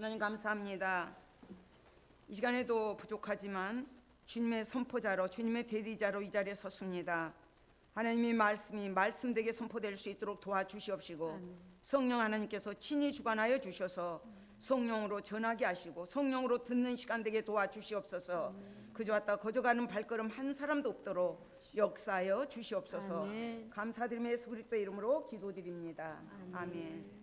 하나님 감사합니다. 이 시간에도 부족하지만 주님의 선포자로, 주님의 대리자로 이 자리에 섰습니다. 하나님의 말씀이 말씀되게 선포될 수 있도록 도와주시옵시고, 성령 하나님께서 친히 주관하여 주셔서 성령으로 전하게 하시고 성령으로 듣는 시간 되게 도와주시옵소서. 그저 왔다 거저가는 발걸음 한 사람도 없도록 역사하여 주시옵소서. 아멘. 감사드리며 예수 그리스도의 이름으로 기도드립니다. 아멘.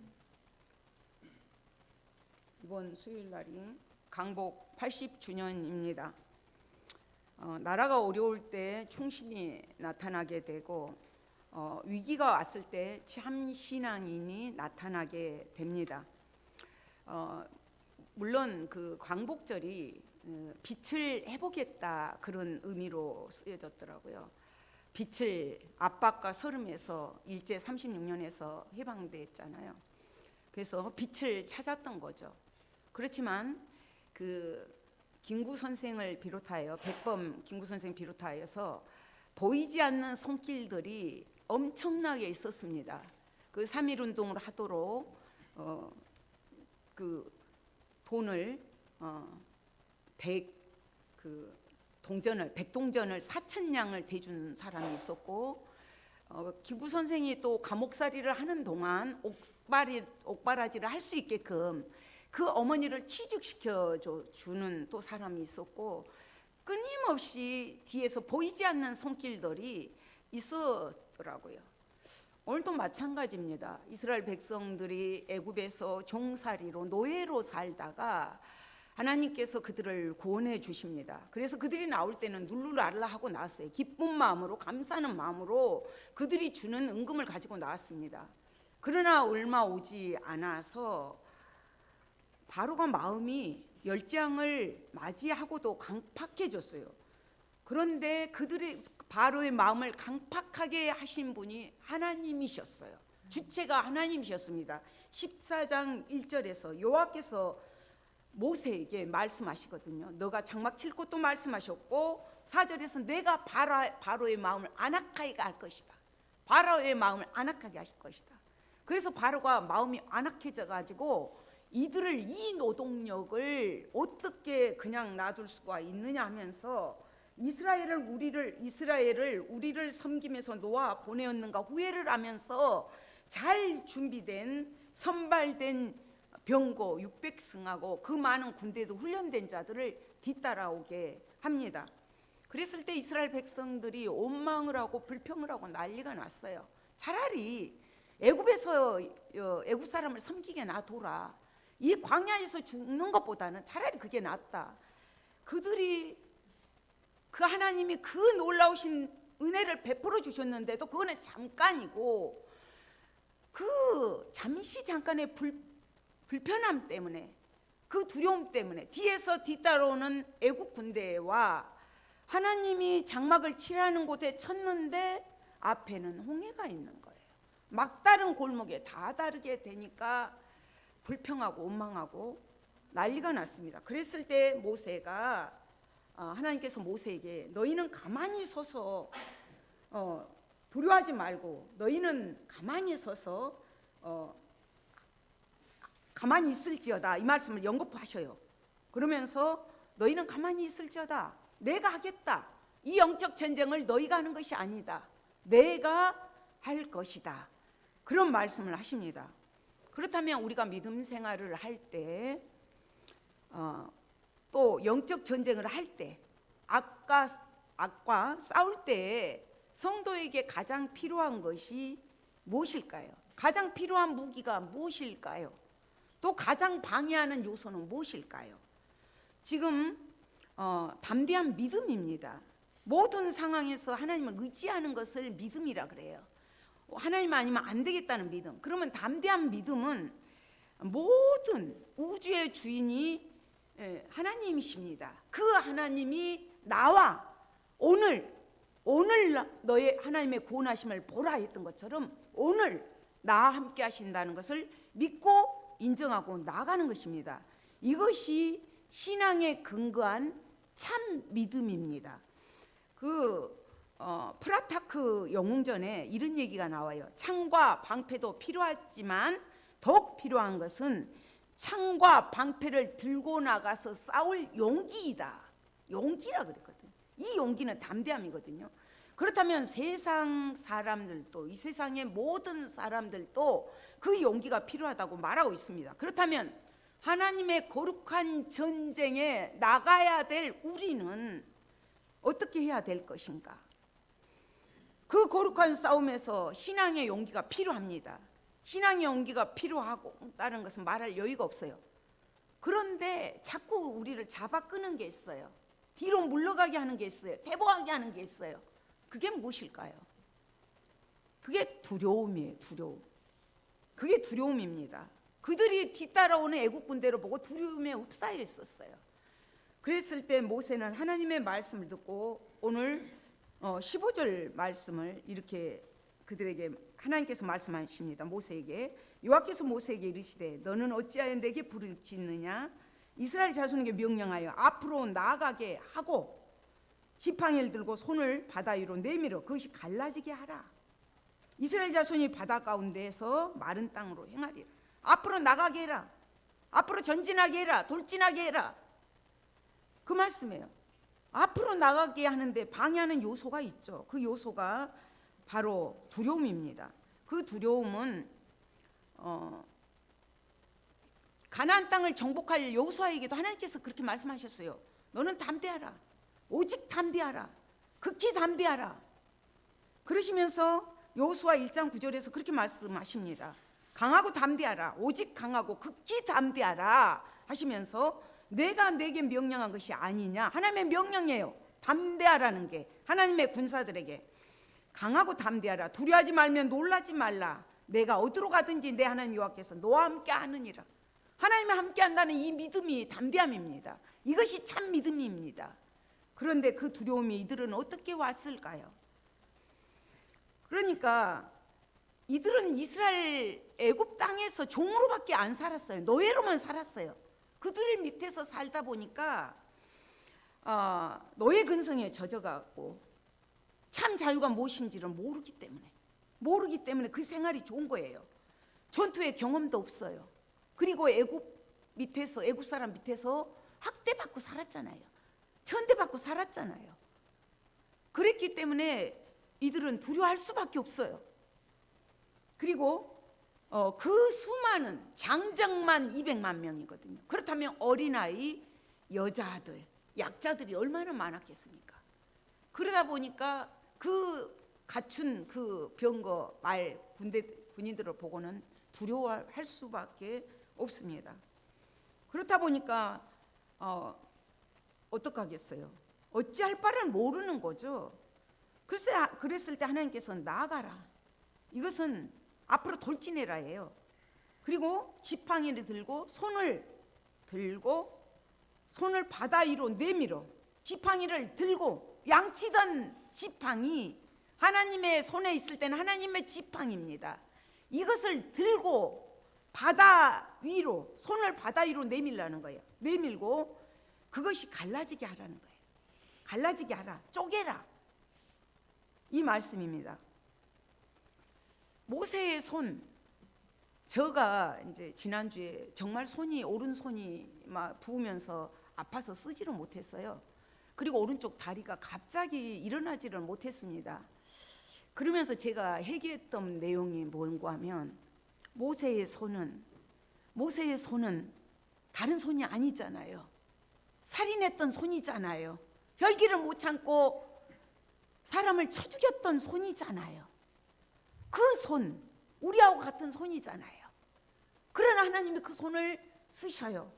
이번 수요일 날이 강복 80주년입니다. 나라가 어려울 때 충신이 나타나게 되고 위기가 왔을 때 참 신앙인이 나타나게 됩니다. 물론 그 광복절이 빛을 해보겠다 그런 의미로 쓰여졌더라고요. 빛을 압박과 서름에서 일제 36년에서 해방됐잖아요. 그래서 빛을 찾았던 거죠. 그렇지만 그 김구 선생을 비롯하여 백범 김구 선생 비롯하여서 보이지 않는 손길들이 엄청나게 있었습니다. 그 3.1운동을 하도록 그 돈을 백동전을 4,000냥을 대준 사람이 있었고, 김구 선생이 또 감옥살이를 하는 동안 옥바라지를 할 수 있게끔 그 어머니를 취직시켜 주는 또 사람이 있었고, 끊임없이 뒤에서 보이지 않는 손길들이 있었더라고요. 오늘도 마찬가지입니다. 이스라엘 백성들이 애굽에서 종살이로 노예로 살다가 하나님께서 그들을 구원해 주십니다. 그래서 그들이 나올 때는 룰루랄라 하고 나왔어요. 기쁜 마음으로, 감사하는 마음으로 그들이 주는 은금을 가지고 나왔습니다. 그러나 얼마 오지 않아서 바로가 마음이 열장을 맞이하고도 강팍해졌어요. 그런데 그들의 바로의 마음을 강팍하게 하신 분이 하나님이셨어요. 주체가 하나님이셨습니다. 14장 1절에서 여호와께서 모세에게 말씀하시거든요. 너가 장막 칠 것도 말씀하셨고, 4절에서 내가 바로의 마음을 안악하게 할 것이다. 바로의 마음을 안악하게 하실 것이다. 그래서 바로가 마음이 안악해져 가지고 이들을, 이 노동력을 어떻게 그냥 놔둘 수가 있느냐 하면서 이스라엘을 우리를 섬김에서 놓아 보내었는가 후회를 하면서 잘 준비된 선발된 병거 600승하고 그 많은 군대도 훈련된 자들을 뒤따라오게 합니다. 그랬을 때 이스라엘 백성들이 원망을 하고 불평을 하고 난리가 났어요. 차라리 애굽에서 애굽 사람을 섬기게 놔둬라. 이 광야에서 죽는 것보다는 차라리 그게 낫다. 그들이 그 하나님이 그 놀라우신 은혜를 베풀어 주셨는데도 그거는 잠깐이고, 그 잠깐의 불편함 때문에, 그 두려움 때문에 뒤에서 뒤따라오는 애국 군대와 하나님이 장막을 칠하는 곳에 쳤는데 앞에는 홍해가 있는 거예요. 막다른 골목에 다 다르게 되니까 불평하고 원망하고 난리가 났습니다. 그랬을 때 모세가 하나님께서 모세에게 너희는 가만히 서서 두려워하지 말고 너희는 가만히 서서 가만히 있을지어다, 이 말씀을 연거푸하셔요. 그러면서 너희는 가만히 있을지어다, 내가 하겠다. 이 영적 전쟁을 너희가 하는 것이 아니다, 내가 할 것이다. 그런 말씀을 하십니다. 그렇다면 우리가 믿음 생활을 할 때, 또 영적 전쟁을 할 때, 악과 싸울 때 성도에게 가장 필요한 것이 무엇일까요? 가장 필요한 무기가 무엇일까요? 또 가장 방해하는 요소는 무엇일까요? 지금 담대한 믿음입니다. 모든 상황에서 하나님을 의지하는 것을 믿음이라 그래요. 하나님 아니면 안 되겠다는 믿음. 그러면 담대한 믿음은 모든 우주의 주인이 하나님이십니다. 그 하나님이 나와 오늘 너의 하나님의 구원하심을 보라 했던 것처럼 오늘 나와 함께 하신다는 것을 믿고 인정하고 나아가는 것입니다. 이것이 신앙에 근거한 참 믿음입니다. 프라타크 영웅전에 이런 얘기가 나와요. 창과 방패도 필요하지만 더욱 필요한 것은 창과 방패를 들고 나가서 싸울 용기이다. 용기라 그랬거든요. 이 용기는 담대함이거든요. 그렇다면 세상 사람들도, 이 세상의 모든 사람들도 그 용기가 필요하다고 말하고 있습니다. 그렇다면 하나님의 거룩한 전쟁에 나가야 될 우리는 어떻게 해야 될 것인가? 그 거룩한 싸움에서 신앙의 용기가 필요합니다. 신앙의 용기가 필요하고 다른 것은 말할 여유가 없어요. 그런데 자꾸 우리를 잡아 끄는 게 있어요. 뒤로 물러가게 하는 게 있어요. 퇴보하게 하는 게 있어요. 그게 무엇일까요? 그게 두려움이에요. 두려움. 그게 두려움입니다. 그들이 뒤따라오는 애국 군대를 보고 두려움에 휩싸여 있었어요. 그랬을 때 모세는 하나님의 말씀을 듣고 오늘 15절 말씀을 이렇게 그들에게 하나님께서 말씀하십니다. 모세에게, 여호와께서 모세에게 이르시되 너는 어찌하여 내게 부르짖느냐? 이스라엘 자손에게 명령하여 앞으로 나아가게 하고 지팡이를 들고 손을 바다 위로 내밀어 그것이 갈라지게 하라. 이스라엘 자손이 바다 가운데에서 마른 땅으로 행하리라. 앞으로 나가게 해라. 앞으로 전진하게 해라. 돌진하게 해라. 그 말씀이에요. 앞으로 나가게 하는데 방해하는 요소가 있죠. 그 요소가 바로 두려움입니다. 그 두려움은 가나안 땅을 정복할 여호수아에게도 하나님께서 그렇게 말씀하셨어요. 너는 담대하라. 오직 담대하라. 극히 담대하라. 그러시면서 여호수아 1장 9절에서 그렇게 말씀하십니다. 강하고 담대하라. 오직 강하고 극히 담대하라 하시면서 내가 내게 명령한 것이 아니냐. 하나님의 명령이에요. 담대하라는 게 하나님의 군사들에게 강하고 담대하라. 두려워하지 말면 놀라지 말라. 내가 어디로 가든지 내 하나님 여호와께서 너와 함께 하느니라. 하나님과 함께 한다는 이 믿음이 담대함입니다. 이것이 참 믿음입니다. 그런데 그 두려움이 이들은 어떻게 왔을까요? 그러니까 이들은 이스라엘 애굽 땅에서 종으로밖에 안 살았어요. 노예로만 살았어요. 그들 밑에서 살다 보니까 노예 근성에 젖어가고 참 자유가 무엇인지를 모르기 때문에 그 생활이 좋은 거예요. 전투의 경험도 없어요. 그리고 애굽 사람 밑에서 학대받고 살았잖아요. 천대받고 살았잖아요. 그랬기 때문에 이들은 두려워할 수밖에 없어요. 그리고 그 수많은 장정만 200만 명이거든요. 그렇다면 어린아이, 여자들, 약자들이 얼마나 많았겠습니까? 그러다 보니까 그 갖춘 그 병거 말 군인들을 보고는 두려워할 수밖에 없습니다. 그렇다 보니까 어떡하겠어요? 어찌할 바를 모르는 거죠. 그랬을 때 하나님께서는 나아가라. 이것은 앞으로 돌진해라예요. 그리고 지팡이를 들고 손을 바다 위로 내밀어. 지팡이를 들고 양치던 지팡이 하나님의 손에 있을 때는 하나님의 지팡이입니다. 이것을 들고 손을 바다 위로 내밀라는 거예요. 내밀고 그것이 갈라지게 하라는 거예요. 갈라지게 하라. 쪼개라. 이 말씀입니다. 모세의 손, 제가 이제 지난주에 정말 오른손이 막 부으면서 아파서 쓰지를 못했어요. 그리고 오른쪽 다리가 갑자기 일어나지를 못했습니다. 그러면서 제가 얘기했던 내용이 뭔가 하면 모세의 손은 다른 손이 아니잖아요. 살인했던 손이잖아요. 혈기를 못 참고 사람을 쳐 죽였던 손이잖아요. 그 손, 우리하고 같은 손이잖아요. 그러나 하나님이 그 손을 쓰셔요.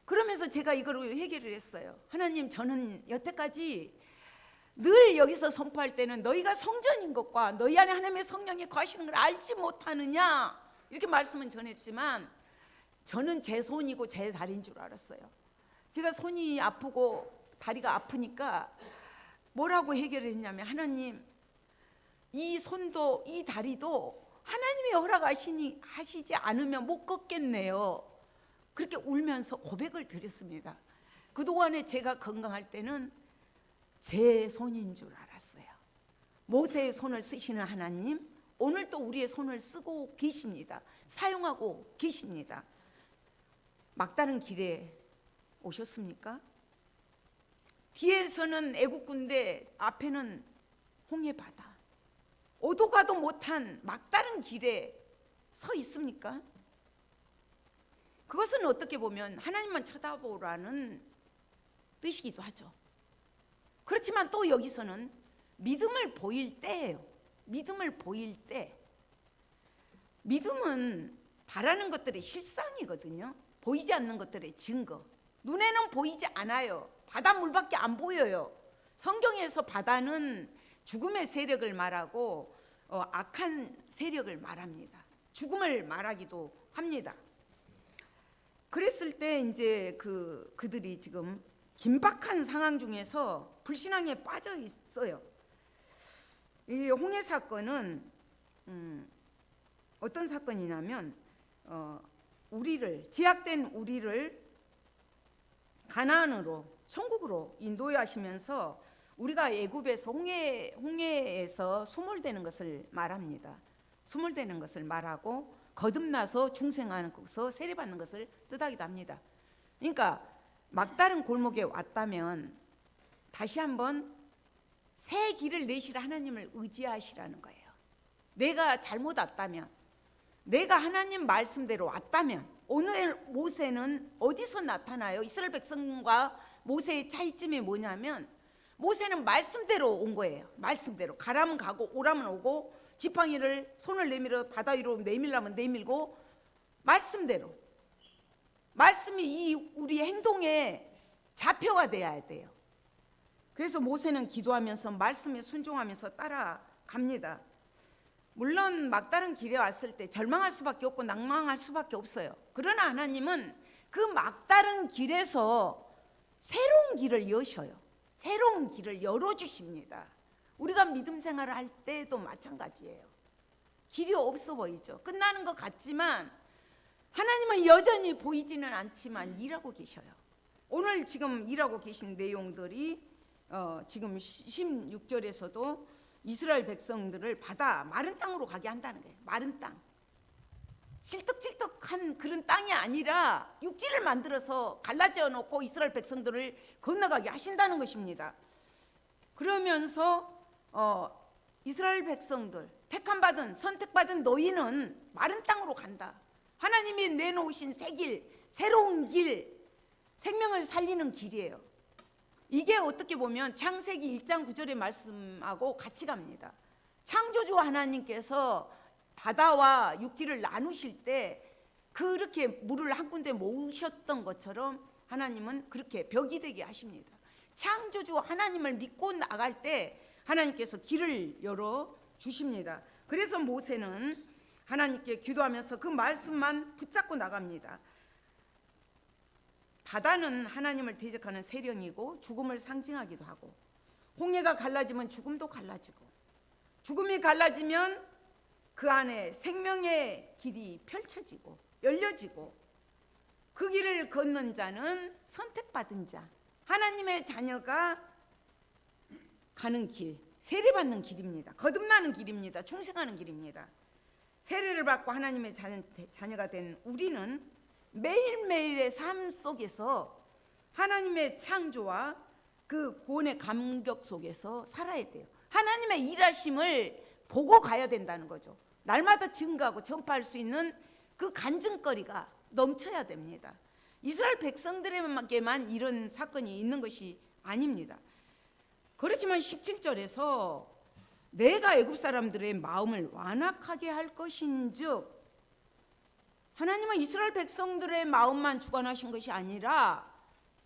그러면서 제가 이걸 회개를 했어요. 하나님, 저는 여태까지 늘 여기서 선포할 때는 너희가 성전인 것과 너희 안에 하나님의 성령이 거하시는 걸 알지 못하느냐 이렇게 말씀은 전했지만 저는 제 손이고 제 다리인 줄 알았어요. 제가 손이 아프고 다리가 아프니까 뭐라고 해결을 했냐면 하나님, 이 손도 이 다리도 하나님이 허락하시지 않으면 못 걷겠네요. 그렇게 울면서 고백을 드렸습니다. 그동안에 제가 건강할 때는 제 손인 줄 알았어요. 모세의 손을 쓰시는 하나님, 오늘 또 우리의 손을 쓰고 계십니다. 사용하고 계십니다. 막다른 길에 오셨습니까? 뒤에서는 애국 군대, 앞에는 홍해 바다. 오도 가도 못한 막다른 길에 서 있습니까? 그것은 어떻게 보면 하나님만 쳐다보라는 뜻이기도 하죠. 그렇지만 또 여기서는 믿음을 보일 때예요. 믿음을 보일 때. 믿음은 바라는 것들의 실상이거든요. 보이지 않는 것들의 증거. 눈에는 보이지 않아요. 바닷물밖에 안 보여요. 성경에서 바다는 죽음의 세력을 말하고 악한 세력을 말합니다. 죽음을 말하기도 합니다. 그랬을 때 이제 그들이 지금 긴박한 상황 중에서 불신앙에 빠져 있어요. 이 홍해 사건은 어떤 사건이냐면 제약된 우리를 가나안으로 천국으로 인도하시면서 우리가 애굽에서 홍해에서 수몰되는 것을 말합니다. 수몰되는 것을 말하고 거듭나서 중생하는 것서 세례받는 것을 뜻하기도 합니다. 그러니까 막다른 골목에 왔다면 다시 한번 새 길을 내시라 하나님을 의지하시라는 거예요. 내가 잘못 왔다면, 내가 하나님 말씀대로 왔다면, 오늘 모세는 어디서 나타나요? 이스라엘 백성과 모세의 차이점이 뭐냐면 모세는 말씀대로 온 거예요. 말씀대로 가라면 가고 오라면 오고 지팡이를 손을 내밀어 바다 위로 내밀라면 내밀고 말씀대로. 말씀이 이 우리 행동에 자표가 돼야 돼요. 그래서 모세는 기도하면서 말씀에 순종하면서 따라갑니다. 물론 막다른 길에 왔을 때 절망할 수밖에 없고 낭망할 수밖에 없어요. 그러나 하나님은 그 막다른 길에서 새로운 길을 여셔요. 새로운 길을 열어주십니다. 우리가 믿음 생활을 할 때도 마찬가지예요. 길이 없어 보이죠. 끝나는 것 같지만 하나님은 여전히 보이지는 않지만 일하고 계셔요. 오늘 지금 일하고 계신 내용들이 지금 16절에서도 이스라엘 백성들을 바다 마른 땅으로 가게 한다는 거예요. 마른 땅. 칠떡칠떡한 그런 땅이 아니라 육지를 만들어서 갈라져 놓고 이스라엘 백성들을 건너가게 하신다는 것입니다. 그러면서 이스라엘 백성들, 택함받은 선택받은 너희는 마른 땅으로 간다. 하나님이 내놓으신 새 길, 새로운 길, 생명을 살리는 길이에요. 이게 어떻게 보면 창세기 1장 9절의 말씀하고 같이 갑니다. 창조주 하나님께서 바다와 육지를 나누실 때 그렇게 물을 한 군데 모으셨던 것처럼 하나님은 그렇게 벽이 되게 하십니다. 창조주 하나님을 믿고 나갈 때 하나님께서 길을 열어 주십니다. 그래서 모세는 하나님께 기도하면서 그 말씀만 붙잡고 나갑니다. 바다는 하나님을 대적하는 세력이고 죽음을 상징하기도 하고, 홍해가 갈라지면 죽음도 갈라지고, 죽음이 갈라지면 그 안에 생명의 길이 펼쳐지고 열려지고, 그 길을 걷는 자는 선택받은 자, 하나님의 자녀가 가는 길, 세례받는 길입니다. 거듭나는 길입니다. 충성하는 길입니다. 세례를 받고 하나님의 자녀가 된 우리는 매일매일의 삶 속에서 하나님의 창조와 그 구원의 감격 속에서 살아야 돼요. 하나님의 일하심을 보고 가야 된다는 거죠. 날마다 증거하고 전파할 수 있는 그 간증거리가 넘쳐야 됩니다. 이스라엘 백성들에게만 이런 사건이 있는 것이 아닙니다. 그렇지만 17절에서 내가 애굽 사람들의 마음을 완악하게 할 것인즉, 하나님은 이스라엘 백성들의 마음만 주관하신 것이 아니라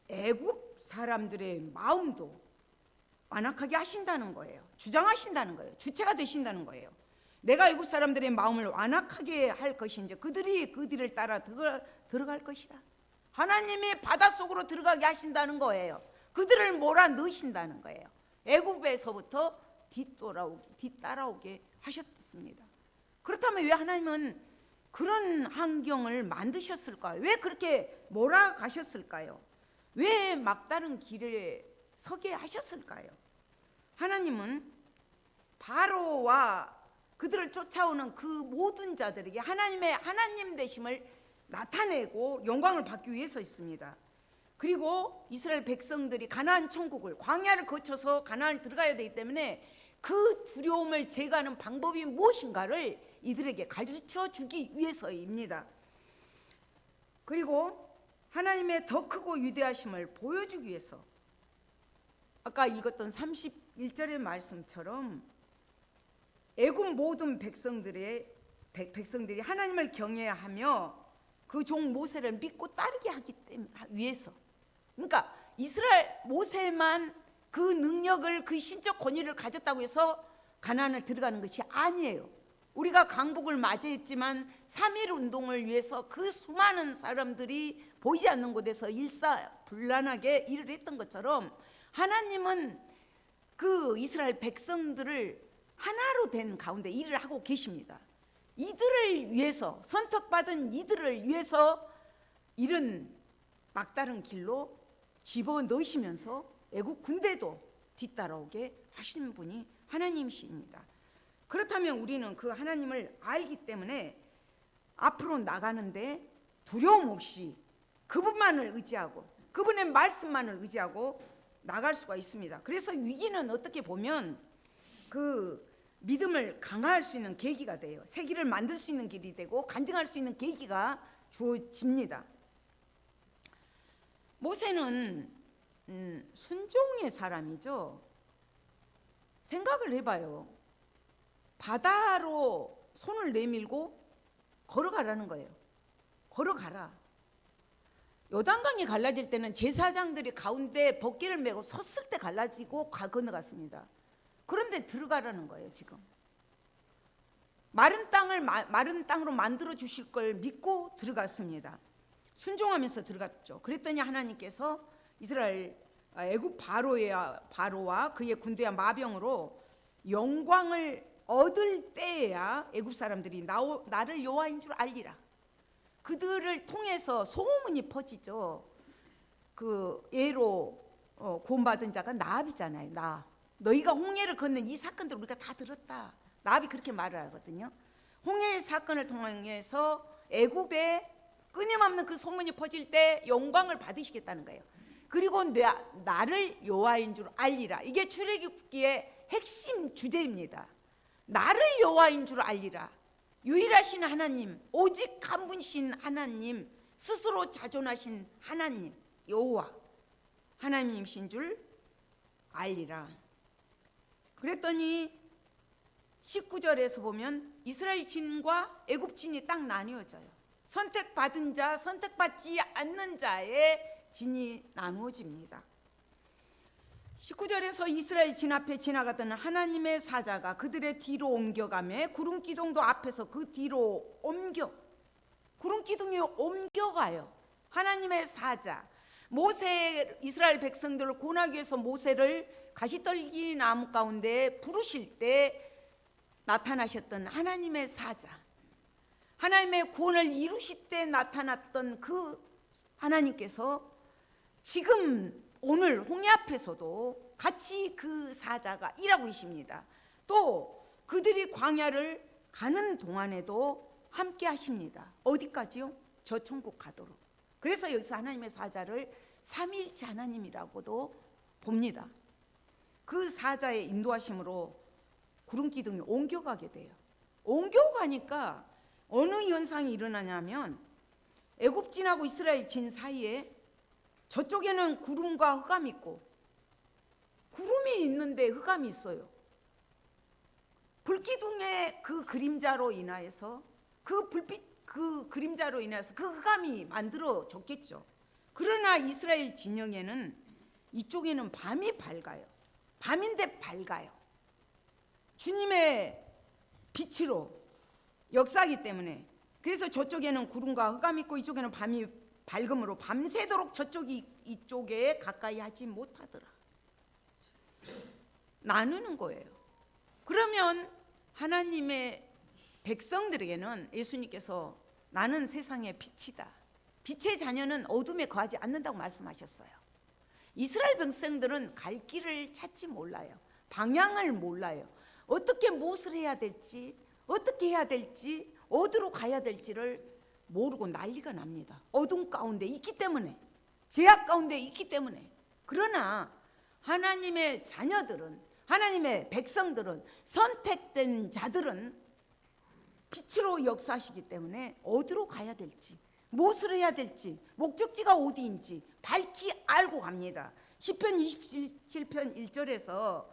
애굽 사람들의 마음도 완악하게 하신다는 거예요. 주장하신다는 거예요. 주체가 되신다는 거예요. 내가 애굽 사람들의 마음을 완악하게 할 것인지 그들이 그 뒤를 따라 들어갈 것이다. 하나님이 바닷속으로 들어가게 하신다는 거예요. 그들을 몰아 넣으신다는 거예요. 애굽에서부터 뒤따라오게 하셨습니다. 그렇다면 왜 하나님은 그런 환경을 만드셨을까요? 왜 그렇게 몰아가셨을까요? 왜 막다른 길에 서게 하셨을까요? 하나님은 바로와 그들을 쫓아오는 그 모든 자들에게 하나님의 하나님 되심을 나타내고 영광을 받기 위해서 있습니다. 그리고 이스라엘 백성들이 가나안 천국을, 광야를 거쳐서 가나안을 들어가야 되기 때문에 그 두려움을 제거하는 방법이 무엇인가를 이들에게 가르쳐 주기 위해서입니다. 그리고 하나님의 더 크고 위대하심을 보여주기 위해서, 아까 읽었던 31절의 말씀처럼 애굽 모든 백성들이 하나님을 경외하며 그 종 모세를 믿고 따르게 하기 위해서, 그러니까 이스라엘 모세만 그 능력을, 그 신적 권위를 가졌다고 해서 가나안을 들어가는 것이 아니에요. 우리가 강복을 맞이했지만 3.1 운동을 위해서 그 수많은 사람들이 보이지 않는 곳에서 일사불란하게 일을 했던 것처럼 하나님은 그 이스라엘 백성들을 하나로 된 가운데 일을 하고 계십니다. 이들을 위해서, 선택받은 이들을 위해서 이런 막다른 길로 집어넣으시면서 애국 군대도 뒤따라오게 하시는 분이 하나님이십니다. 그렇다면 우리는 그 하나님을 알기 때문에 앞으로 나가는데 두려움 없이 그분만을 의지하고 그분의 말씀만을 의지하고 나갈 수가 있습니다. 그래서 위기는 어떻게 보면 그 믿음을 강화할 수 있는 계기가 돼요. 새 길을 만들 수 있는 길이 되고 간증할 수 있는 계기가 주어집니다. 모세는 순종의 사람이죠. 생각을 해봐요. 바다로 손을 내밀고 걸어가라는 거예요. 걸어가라. 요단강이 갈라질 때는 제사장들이 가운데 벗개를 메고 섰을 때 갈라지고 건너갔습니다. 그런데 들어가라는 거예요. 지금 마른 땅으로 만들어 주실 걸 믿고 들어갔습니다. 순종하면서 들어갔죠. 그랬더니 하나님께서 이스라엘 애굽 바로와 그의 군대와 마병으로 영광을 얻을 때에야 애굽 사람들이 나를 여호와인 줄 알리라. 그들을 통해서 소문이 퍼지죠. 그 예로 구원받은 자가 나압이잖아요. 너희가 홍해를 건넌 이 사건들 우리가 다 들었다. 나압이 그렇게 말을 하거든요. 홍해의 사건을 통해서 애굽에 끊임없는 그 소문이 퍼질 때 영광을 받으시겠다는 거예요. 그리고 나를 여호와인 줄 알리라. 이게 출애굽기의 핵심 주제입니다. 나를 여호와인 줄 알리라. 유일하신 하나님, 오직 한 분이신 하나님, 스스로 자존하신 하나님 여호와 하나님이신 줄 알리라. 그랬더니 19절에서 보면 이스라엘 진과 애굽 진이 딱 나뉘어져요. 선택받은 자, 선택받지 않는 자의 진이 나누어집니다. 19절에서 이스라엘 진 앞에 지나가던 하나님의 사자가 그들의 뒤로 옮겨가며 구름 기둥도 앞에서 그 뒤로 구름 기둥이 옮겨가요. 하나님의 사자, 이스라엘 백성들을 구원하기 위해서 모세를 가시떨기 나무 가운데 부르실 때 나타나셨던 하나님의 사자, 하나님의 구원을 이루실 때 나타났던 그 하나님께서 지금 오늘 홍해 앞에서도 같이 그 사자가 일하고 계십니다. 또 그들이 광야를 가는 동안에도 함께 하십니다. 어디까지요? 저 천국 가도록. 그래서 여기서 하나님의 사자를 삼위일체 하나님이라고도 봅니다. 그 사자의 인도하심으로 구름 기둥이 옮겨가게 돼요. 옮겨가니까 어느 현상이 일어나냐면 애굽 진하고 이스라엘 진 사이에 저쪽에는 구름과 흑암이 있고 구름이 있는데 흑암이 있어요. 불기둥의 그 그림자로 인하여서 그 그림자로 인해서 그 흑암이 만들어졌겠죠. 그러나 이스라엘 진영에는 이쪽에는 밤이 밝아요. 밤인데 밝아요. 주님의 빛으로 역사하기 때문에. 그래서 저쪽에는 구름과 흑암이 있고 이쪽에는 밤이 밝음으로 밤새도록 저쪽이 이쪽에 가까이 하지 못하더라. 나누는 거예요. 그러면 하나님의 백성들에게는 예수님께서 나는 세상의 빛이다. 빛의 자녀는 어둠에 거하지 않는다고 말씀하셨어요. 이스라엘 백성들은 갈 길을 찾지 몰라요. 방향을 몰라요. 어떻게 무엇을 해야 될지, 어떻게 해야 될지, 어디로 가야 될지를 모르고 난리가 납니다. 어둠 가운데 있기 때문에, 죄악 가운데 있기 때문에. 그러나 하나님의 자녀들은, 하나님의 백성들은, 선택된 자들은 빛으로 역사하시기 때문에 어디로 가야 될지, 무엇을 해야 될지, 목적지가 어디인지 밝히 알고 갑니다. 시편 27편 1절에서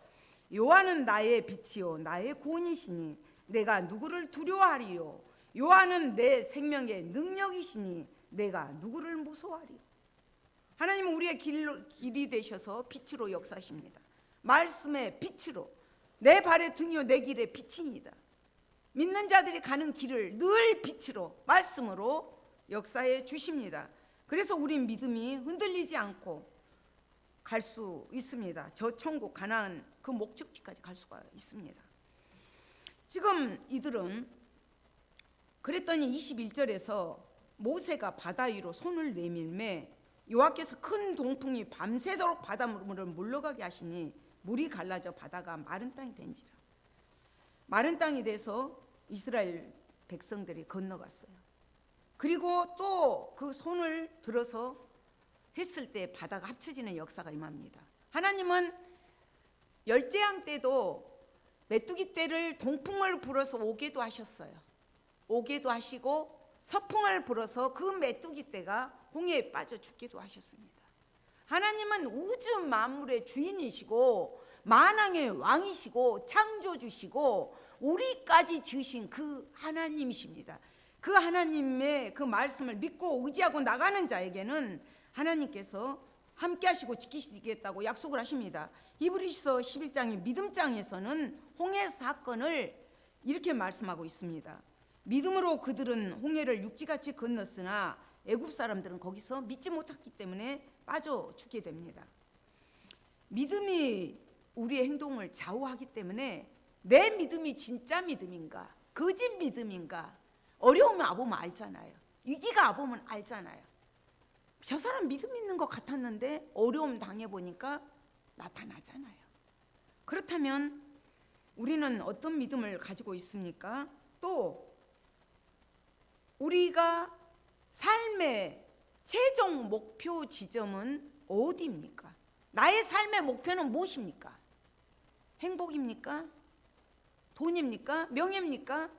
여호와는 나의 빛이요 나의 구원이시니 내가 누구를 두려워하리요. 여호와는 내 생명의 능력이시니 내가 누구를 무서워하리요. 하나님은 우리의 길이 되셔서 빛으로 역사하십니다. 말씀의 빛으로, 내 발의 등이요 내 길의 빛입니다. 믿는 자들이 가는 길을 늘 빛으로, 말씀으로 역사해 주십니다. 그래서 우린 믿음이 흔들리지 않고 갈 수 있습니다. 저 천국 가나안 그 목적지까지 갈 수가 있습니다. 지금 이들은 그랬더니 21절에서 모세가 바다 위로 손을 내밀매 여호와께서 큰 동풍이 밤새도록 바닷물을 물러가게 하시니 물이 갈라져 바다가 마른 땅이 된지라. 마른 땅이 돼서 이스라엘 백성들이 건너갔어요. 그리고 또 그 손을 들어서 했을 때 바다가 합쳐지는 역사가 임합니다. 하나님은 열재앙 때도 메뚜기 떼를 동풍을 불어서 오게도 하셨어요. 오게도 하시고 서풍을 불어서 그 메뚜기 떼가 홍해에 빠져 죽기도 하셨습니다. 하나님은 우주 만물의 주인이시고 만왕의 왕이시고 창조주시고 우리까지 지으신 그 하나님이십니다. 그 하나님의 그 말씀을 믿고 의지하고 나가는 자에게는 하나님께서 함께 하시고 지키시겠다고 약속을 하십니다. 히브리서 11장의 믿음장에서는 홍해 사건을 이렇게 말씀하고 있습니다. 믿음으로 그들은 홍해를 육지같이 건넜으나 애굽 사람들은 거기서 믿지 못했기 때문에 빠져 죽게 됩니다. 믿음이 우리의 행동을 좌우하기 때문에 내 믿음이 진짜 믿음인가, 거짓 믿음인가, 어려움이 와보면 알잖아요. 위기가 와보면 알잖아요. 저 사람 믿음 있는 것 같았는데 어려움 당해보니까 나타나잖아요. 그렇다면 우리는 어떤 믿음을 가지고 있습니까? 또 우리가 삶의 최종 목표 지점은 어디입니까? 나의 삶의 목표는 무엇입니까? 행복입니까? 돈입니까? 명예입니까?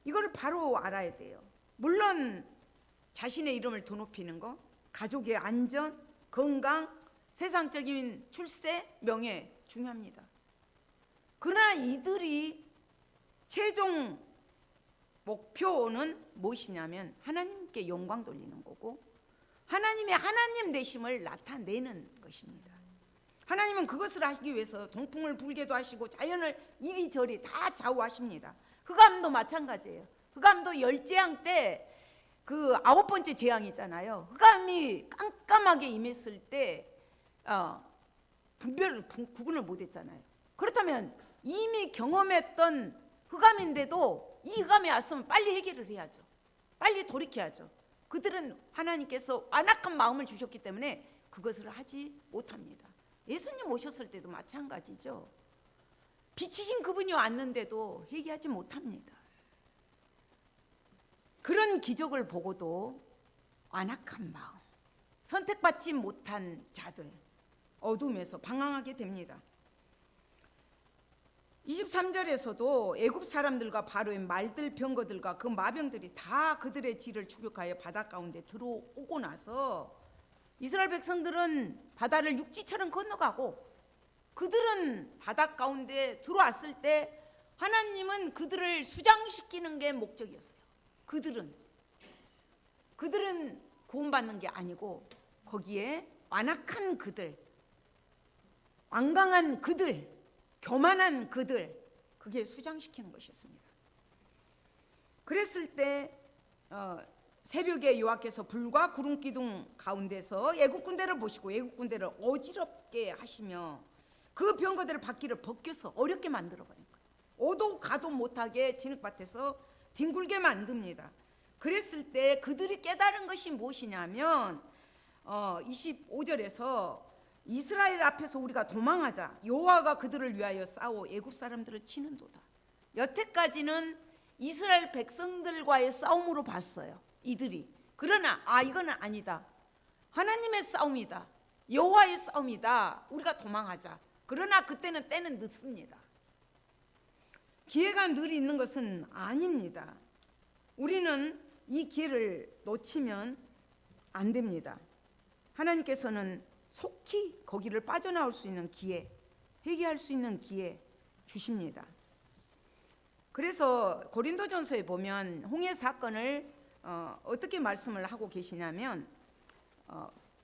이걸 바로 알아야 돼요. 물론 자신의 이름을 드높이는 거, 가족의 안전, 건강, 세상적인 출세, 명예 중요합니다. 그러나 이들이 최종 목표는 무엇이냐면 하나님께 영광 돌리는 거고 하나님의 하나님 되심을 나타내는 것입니다. 하나님은 그것을 하기 위해서 동풍을 불게도 하시고 자연을 이리저리 다 좌우하십니다. 흑암도 마찬가지예요. 흑암도 열재앙 때 그 9번째 재앙이잖아요. 흑암이 깜깜하게 임했을 때 구분을 못했잖아요. 그렇다면 이미 경험했던 흑암인데도 이 흑암이 왔으면 빨리 해결을 해야죠. 빨리 돌이켜야죠. 그들은 하나님께서 완악한 마음을 주셨기 때문에 그것을 하지 못합니다. 예수님 오셨을 때도 마찬가지죠. 빛이신 그분이 왔는데도 회개하지 못합니다. 그런 기적을 보고도 완악한 마음, 선택받지 못한 자들, 어둠에서 방황하게 됩니다. 23절에서도 애굽 사람들과 바로의 말들, 병거들과 그 마병들이 다 그들의 질을 추격하여 바다 가운데 들어오고 나서 이스라엘 백성들은 바다를 육지처럼 건너가고 그들은 바다 가운데 들어왔을 때 하나님은 그들을 수장시키는 게 목적이었어요. 그들은 구원받는 게 아니고 거기에 완악한 그들, 완강한 그들, 교만한 그들, 그게 수장시키는 것이었습니다. 그랬을 때 새벽에 여호와께서 불과 구름 기둥 가운데서 애국 군대를 보시고 애국 군대를 어지럽게 하시며 그 병거들의 바퀴를 벗겨서 어렵게 만들어버린 거예요. 오도 가도 못하게 진흙밭에서 뒹굴게 만듭니다. 그랬을 때 그들이 깨달은 것이 무엇이냐면 25절에서 이스라엘 앞에서 우리가 도망하자. 여호와가 그들을 위하여 싸워 애굽 사람들을 치는도다. 여태까지는 이스라엘 백성들과의 싸움으로 봤어요. 이들이. 그러나 이거는 아니다. 하나님의 싸움이다. 여호와의 싸움이다. 우리가 도망하자. 그러나 그때는 때는 늦습니다. 기회가 늘 있는 것은 아닙니다. 우리는 이 기회를 놓치면 안 됩니다. 하나님께서는 속히 거기를 빠져나올 수 있는 기회, 회개할 수 있는 기회 주십니다. 그래서 고린도전서에 보면 홍해 사건을 어떻게 말씀을 하고 계시냐면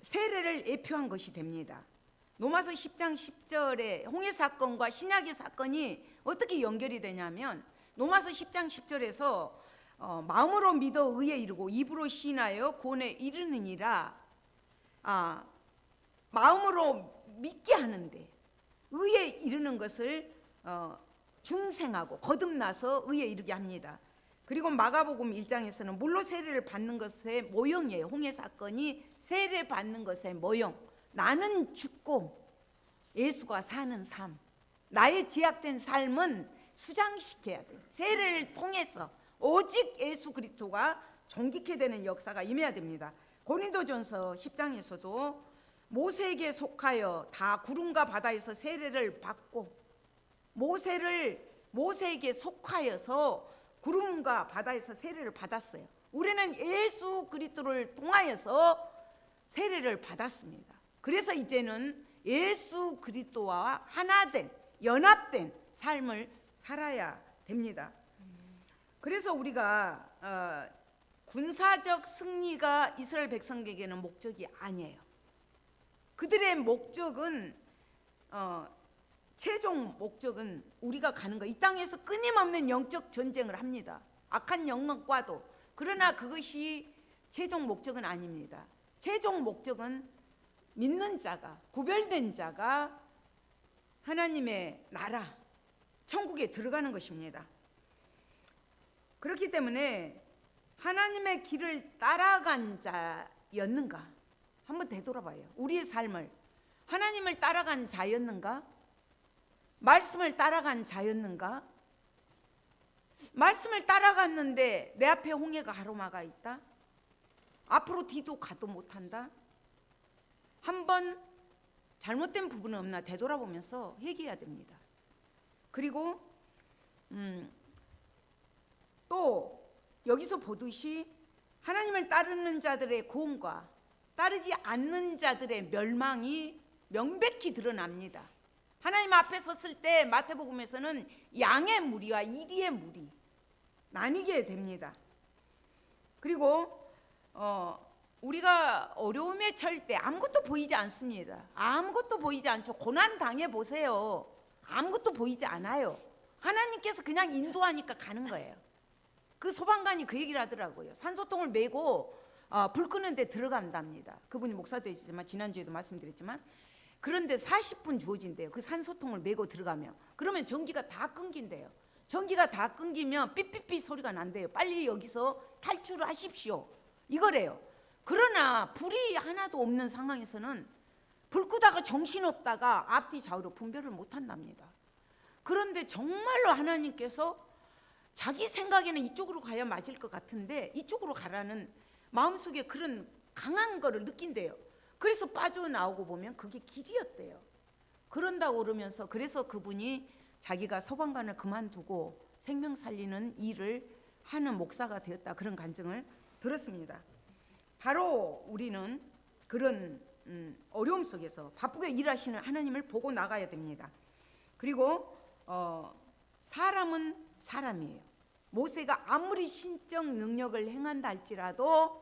세례를 예표한 것이 됩니다. 로마서 10장 10절에 홍해 사건과 신약의 사건이 어떻게 연결이 되냐면 로마서 10장 10절에서 마음으로 믿어 의에 이르고 입으로 시인하여 구원에 이르느니라. 마음으로 믿게 하는데 의에 이르는 것을 중생하고 거듭나서 의에 이르게 합니다. 그리고 마가복음 1장에서는 물로 세례를 받는 것의 모형이에요. 홍해 사건이 세례 받는 것의 모형. 나는 죽고 예수가 사는 삶, 나의 제약된 삶은 수장시켜야 돼. 세례를 통해서 오직 예수 그리스도가 존귀케 되는 역사가 임해야 됩니다. 고린도전서 10장에서도 모세에게 속하여 다 구름과 바다에서 세례를 받고 모세에게 속하여서 구름과 바다에서 세례를 받았어요. 우리는 예수 그리스도를 통하여서 세례를 받았습니다. 그래서 이제는 예수 그리스도와 하나된 연합된 삶을 살아야 됩니다. 그래서 우리가 군사적 승리가 이스라엘 백성에게는 목적이 아니에요. 그들의 목적은 최종 목적은 우리가 가는 거, 이 땅에서 끊임없는 영적 전쟁을 합니다. 악한 영역과도. 그러나 그것이 최종 목적은 아닙니다. 최종 목적은 믿는 자가, 구별된 자가 하나님의 나라, 천국에 들어가는 것입니다. 그렇기 때문에 하나님의 길을 따라간 자였는가? 한번 되돌아봐요. 우리의 삶을 하나님을 따라간 자였는가? 말씀을 따라간 자였는가? 말씀을 따라갔는데 내 앞에 홍해가 가로막아 있다? 앞으로 뒤도 가도 못한다? 한번 잘못된 부분은 없나 되돌아보면서 회개해야 됩니다. 그리고 또 여기서 보듯이 하나님을 따르는 자들의 구원과 따르지 않는 자들의 멸망이 명백히 드러납니다. 하나님 앞에 섰을 때 마태복음에서는 양의 무리와 이리의 무리 나뉘게 됩니다. 그리고 우리가 어려움에 처할 때 아무것도 보이지 않습니다. 아무것도 보이지 않죠. 고난 당해 보세요. 아무것도 보이지 않아요. 하나님께서 그냥 인도하니까 가는 거예요. 그 소방관이 그 얘기를 하더라고요. 산소통을 메고 불 끄는 데 들어간답니다. 그분이 목사 되시지만 지난주에도 말씀드렸지만, 그런데 40분 주어진대요. 그 산소통을 메고 들어가면. 그러면 전기가 다 끊긴대요. 전기가 다 끊기면 삐삐삐 소리가 난대요. 빨리 여기서 탈출을 하십시오, 이거래요. 그러나 불이 하나도 없는 상황에서는 불 끄다가 정신없다가 앞뒤 좌우로 분별을 못한답니다. 그런데 정말로 하나님께서 자기 생각에는 이쪽으로 가야 맞을 것 같은데 이쪽으로 가라는 마음속에 그런 강한 거를 느낀대요. 그래서 빠져나오고 보면 그게 길이었대요. 그런다고 그러면서 그래서 그분이 자기가 소방관을 그만두고 생명 살리는 일을 하는 목사가 되었다, 그런 간증을 들었습니다. 바로 우리는 그런 어려움 속에서 바쁘게 일하시는 하나님을 보고 나가야 됩니다. 그리고 사람은 사람이에요. 모세가 아무리 신적 능력을 행한다 할지라도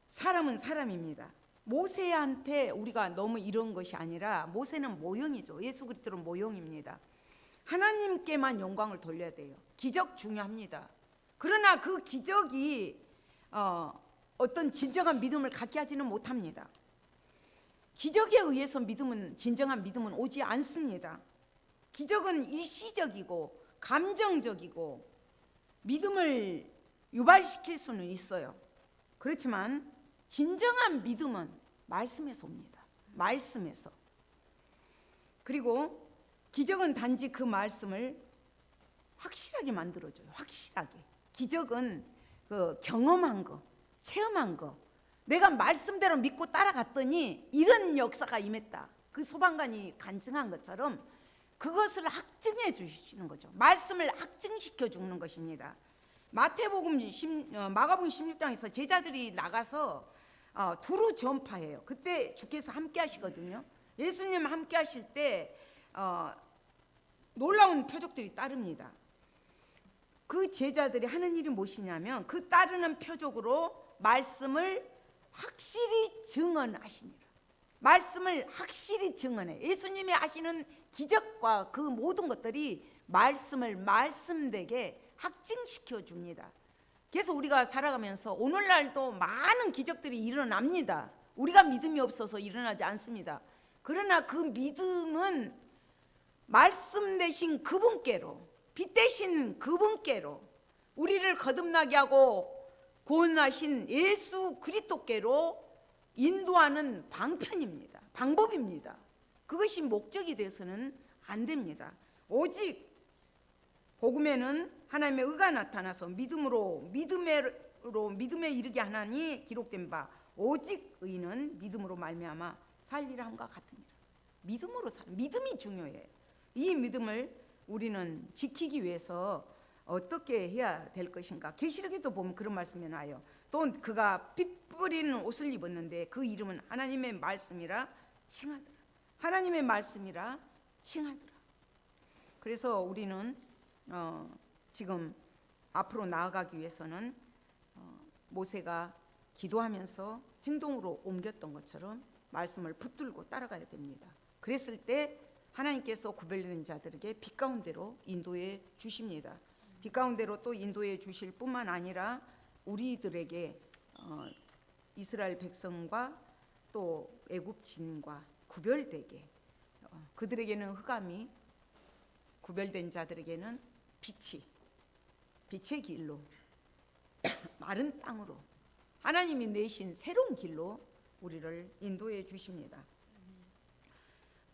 사람은 사람입니다. 모세한테 우리가 너무 이런 것이 아니라, 모세는 모형이죠. 예수 그리스도는 모형입니다. 하나님께만 영광을 돌려야 돼요. 기적 중요합니다. 그러나 그 기적이 어떤 진정한 믿음을 갖게 하지는 못합니다. 기적에 의해서 진정한 믿음은 오지 않습니다. 기적은 일시적이고 감정적이고 믿음을 유발시킬 수는 있어요. 그렇지만 진정한 믿음은 말씀에서 옵니다. 말씀에서. 그리고 기적은 단지 그 말씀을 확실하게 만들어줘요. 확실하게. 기적은 그 경험한 거, 체험한 거, 내가 말씀대로 믿고 따라갔더니 이런 역사가 임했다. 그 소방관이 간증한 것처럼 그것을 확증해 주시는 거죠. 말씀을 확증시켜 주는 것입니다. 마가복음 16장에서 제자들이 나가서 두루 전파해요. 그때 주께서 함께 하시거든요. 예수님 함께 하실 때 놀라운 표적들이 따릅니다. 그 제자들이 하는 일이 무엇이냐면 그 따르는 표적으로 말씀을 확실히 증언하시니라. 말씀을 확실히 증언해. 예수님이 하시는 기적과 그 모든 것들이 말씀을 말씀되게 확증시켜 줍니다. 그래서 우리가 살아가면서 오늘날도 많은 기적들이 일어납니다. 우리가 믿음이 없어서 일어나지 않습니다. 그러나 그 믿음은 말씀 되신 그분께로, 빛 되신 그분께로, 우리를 거듭나게 하고 구원하신 예수 그리스도께로 인도하는 방편입니다. 방법입니다. 그것이 목적이 돼서는 안 됩니다. 오직 복음에는 하나님의 의가 나타나서 믿음에 이르게 하나니 기록된 바 오직 의는 믿음으로 말미암아 살리라 함과 같으니라. 믿음으로 믿음이 중요해. 이 믿음을 우리는 지키기 위해서 어떻게 해야 될 것인가? 계시록에도 보면 그런 말씀이 나와요. 또 그가 피 뿌리는 옷을 입었는데 그 이름은 하나님의 말씀이라 칭하더라. 하나님의 말씀이라 칭하더라. 그래서 우리는 지금 앞으로 나아가기 위해서는 모세가 기도하면서 행동으로 옮겼던 것처럼 말씀을 붙들고 따라가야 됩니다. 그랬을 때 하나님께서 구별된 자들에게 빛 가운데로 인도해 주십니다. 빛 가운데로 또 인도해 주실 뿐만 아니라 우리들에게 이스라엘 백성과 또 애굽진과 구별되게 그들에게는 흑암이, 구별된 자들에게는 빛의 길로 마른 땅으로 하나님이 내신 새로운 길로 우리를 인도해 주십니다.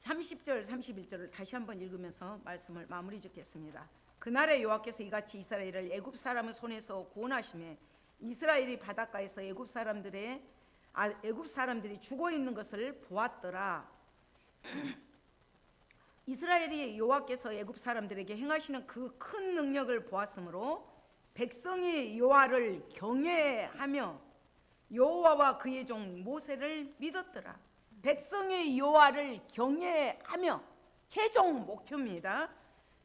30절 31절을 다시 한번 읽으면서 말씀을 마무리 짓겠습니다. 그날에 여호와께서 이같이 이스라엘을 애굽 사람의 손에서 구원하시매 이스라엘이 바닷가에서 애굽 사람들이 죽어 있는 것을 보았더라. 이스라엘이 여호와께서 애굽 사람들에게 행하시는 그 큰 능력을 보았으므로 백성이 여호와를 경외하며 여호와와 그의 종 모세를 믿었더라. 백성이 여호와를 경외하며 최종 목표입니다.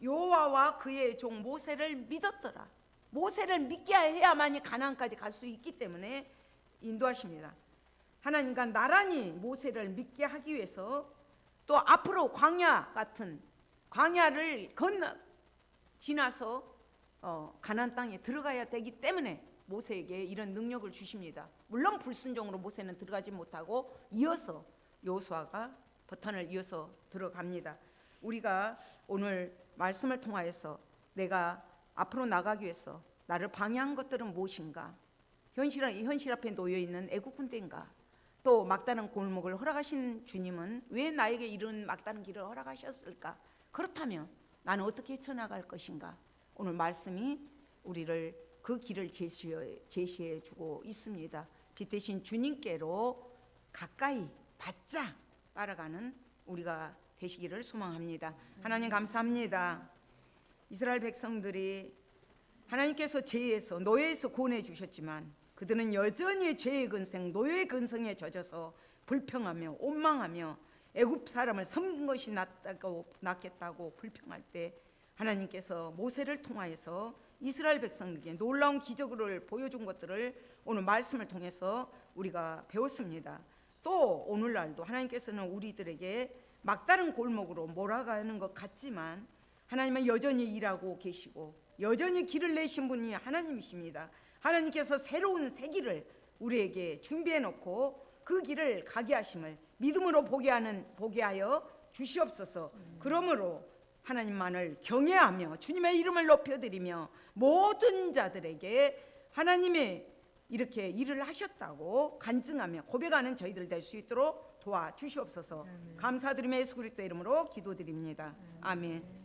여호와와 그의 종 모세를 믿었더라. 모세를 믿게 해야만이 가나안까지 갈 수 있기 때문에 인도하십니다. 하나님과 나란히 모세를 믿게 하기 위해서 또 앞으로 광야 같은 광야를 지나서 가나안 땅에 들어가야 되기 때문에 모세에게 이런 능력을 주십니다. 물론 불순종으로 모세는 들어가지 못하고 이어서 여호수아가 버튼을 이어서 들어갑니다. 우리가 오늘 말씀을 통하여서 내가 앞으로 나가기 위해서 나를 방해한 것들은 무엇인가? 현실 앞에 놓여 있는 애국 군대인가? 또 막다른 골목을 허락하신 주님은 왜 나에게 이런 막다른 길을 허락하셨을까? 그렇다면 나는 어떻게 헤쳐나갈 것인가? 오늘 말씀이 우리를 그 길을 제시해 주고 있습니다. 빛 대신 주님께로 가까이 바짝 따라가는 우리가 되시기를 소망합니다. 하나님 감사합니다. 이스라엘 백성들이 하나님께서 죄에서 노예에서 구원해 주셨지만 그들은 여전히 죄의 근성, 노예의 근성에 젖어서 불평하며 원망하며 애굽 사람을 섬긴 것이 낫겠다고 불평할 때 하나님께서 모세를 통하여서 이스라엘 백성에게 놀라운 기적을 보여준 것들을 오늘 말씀을 통해서 우리가 배웠습니다. 또 오늘날도 하나님께서는 우리들에게 막다른 골목으로 몰아가는 것 같지만 하나님은 여전히 일하고 계시고 여전히 길을 내신 분이 하나님이십니다. 하나님께서 새로운 새 길을 우리에게 준비해 놓고 그 길을 가게 하심을 믿음으로 보게 하여 주시옵소서. 그러므로 하나님만을 경외하며 주님의 이름을 높여드리며 모든 자들에게 하나님의 이렇게 일을 하셨다고 간증하며 고백하는 저희들 될 수 있도록 도와주시옵소서. 감사드리며 예수 그리스도 이름으로 기도드립니다. 아멘.